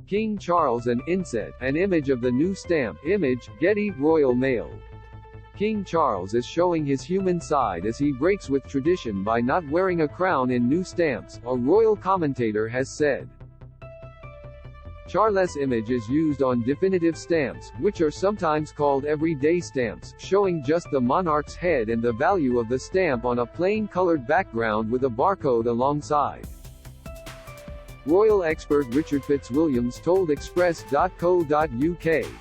King Charles and inset, an image of the new stamp, image, Getty, Royal Mail. King Charles is showing his human side as he breaks with tradition by not wearing a crown in new stamps, a royal commentator has said. Charles' image is used on definitive stamps, which are sometimes called everyday stamps, showing just the monarch's head and the value of the stamp on a plain colored background with a barcode alongside. Royal expert Richard Fitzwilliams told Express.co.uk,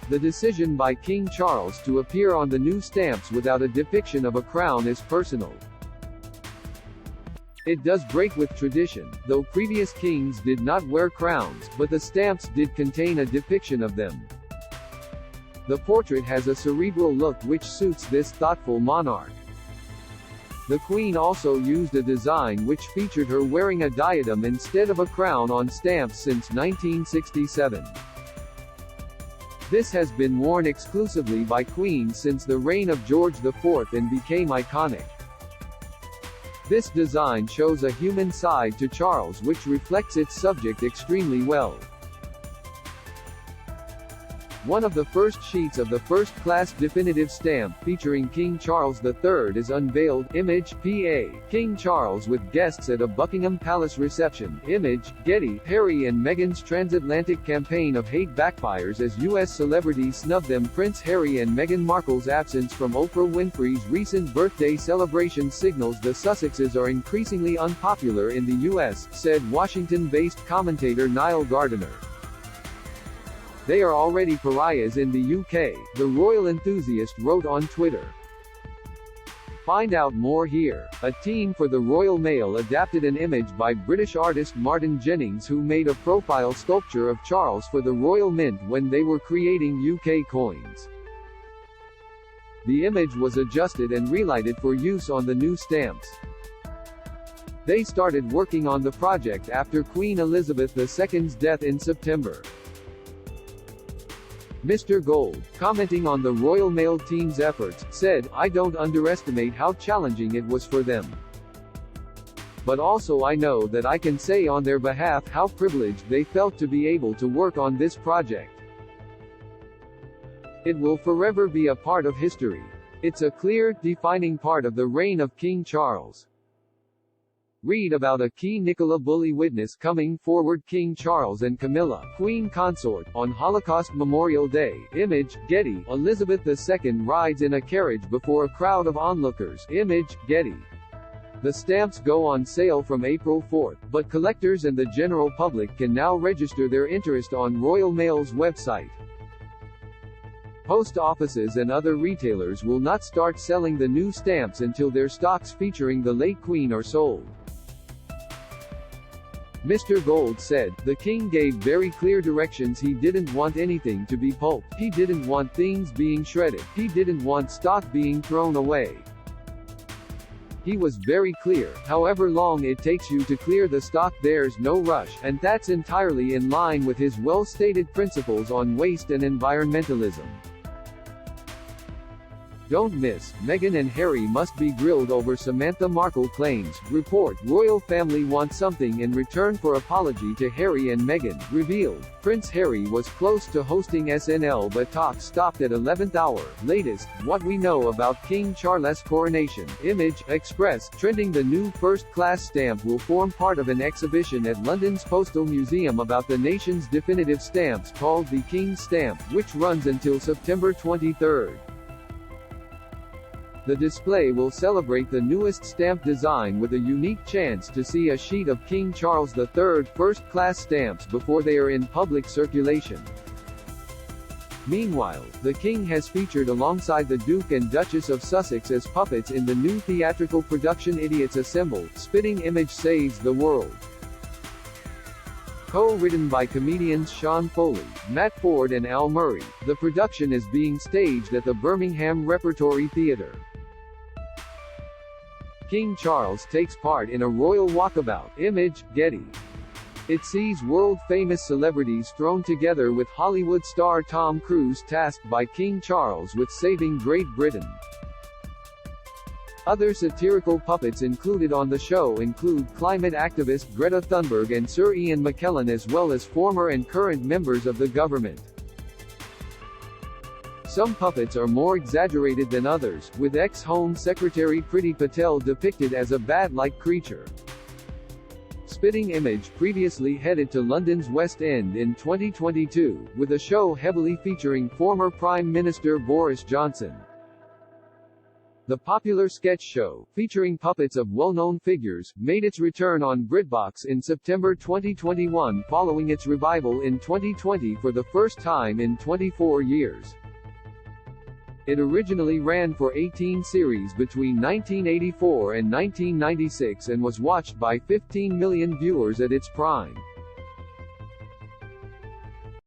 the decision by King Charles to appear on the new stamps without a depiction of a crown is personal. It does break with tradition, though previous kings did not wear crowns, but the stamps did contain a depiction of them. The portrait has a cerebral look which suits this thoughtful monarch. The Queen also used a design which featured her wearing a diadem instead of a crown on stamps since 1967. This has been worn exclusively by queens since the reign of George IV and became iconic. This design shows a human side to Charles which reflects its subject extremely well. One of the first sheets of the first-class definitive stamp featuring King Charles III is unveiled, image, PA, King Charles with guests at a Buckingham Palace reception, image, Getty. Harry and Meghan's transatlantic campaign of hate backfires as U.S. celebrities snub them. Prince Harry and Meghan Markle's absence from Oprah Winfrey's recent birthday celebration signals the Sussexes are increasingly unpopular in the U.S., said Washington-based commentator Niall Gardiner. They are already pariahs in the UK, the royal enthusiast wrote on Twitter. Find out more here. A team for the Royal Mail adapted an image by British artist Martin Jennings who made a profile sculpture of Charles for the Royal Mint when they were creating UK coins. The image was adjusted and relighted for use on the new stamps. They started working on the project after Queen Elizabeth II's death in September. Mr. Gold, commenting on the Royal Mail team's efforts, said, "I don't underestimate how challenging it was for them. But also I know that I can say on their behalf how privileged they felt to be able to work on this project. It will forever be a part of history. It's a clear, defining part of the reign of King Charles." Read about a key Nicola Bulley witness coming forward. King Charles and Camilla, Queen Consort, on Holocaust Memorial Day, image, Getty. Elizabeth II rides in a carriage before a crowd of onlookers, image, Getty. The stamps go on sale from April 4, but collectors and the general public can now register their interest on Royal Mail's website. Post offices and other retailers will not start selling the new stamps until their stocks featuring the late Queen are sold. Mr. Gold said, "The King gave very clear directions. He didn't want anything to be pulped. He didn't want things being shredded. He didn't want stock being thrown away. He was very clear, however long it takes you to clear the stock there's no rush, and that's entirely in line with his well-stated principles on waste and environmentalism." Don't miss, Meghan and Harry must be grilled over Samantha Markle claims. Report, royal family wants something in return for apology to Harry and Meghan. Revealed, Prince Harry was close to hosting SNL but talks stopped at 11th hour. Latest, what we know about King Charles' coronation. Image, Express, trending. The new first-class stamp will form part of an exhibition at London's Postal Museum about the nation's definitive stamps called the King's Stamp, which runs until September 23. The display will celebrate the newest stamp design with a unique chance to see a sheet of King Charles III first-class stamps before they are in public circulation. Meanwhile, the King has featured alongside the Duke and Duchess of Sussex as puppets in the new theatrical production Idiots Assemble, Spitting Image Saves the World. Co-written by comedians Sean Foley, Matt Ford and Al Murray, the production is being staged at the Birmingham Repertory Theatre. King Charles takes part in a royal walkabout, image, Getty. It sees world-famous celebrities thrown together with Hollywood star Tom Cruise tasked by King Charles with saving Great Britain. Other satirical puppets included on the show include climate activist Greta Thunberg and Sir Ian McKellen, as well as former and current members of the government. Some puppets are more exaggerated than others, with ex-Home Secretary Priti Patel depicted as a bat-like creature. Spitting Image previously headed to London's West End in 2022, with a show heavily featuring former Prime Minister Boris Johnson. The popular sketch show, featuring puppets of well-known figures, made its return on BritBox in September 2021 following its revival in 2020 for the first time in 24 years. It originally ran for 18 series between 1984 and 1996 and was watched by 15 million viewers at its prime.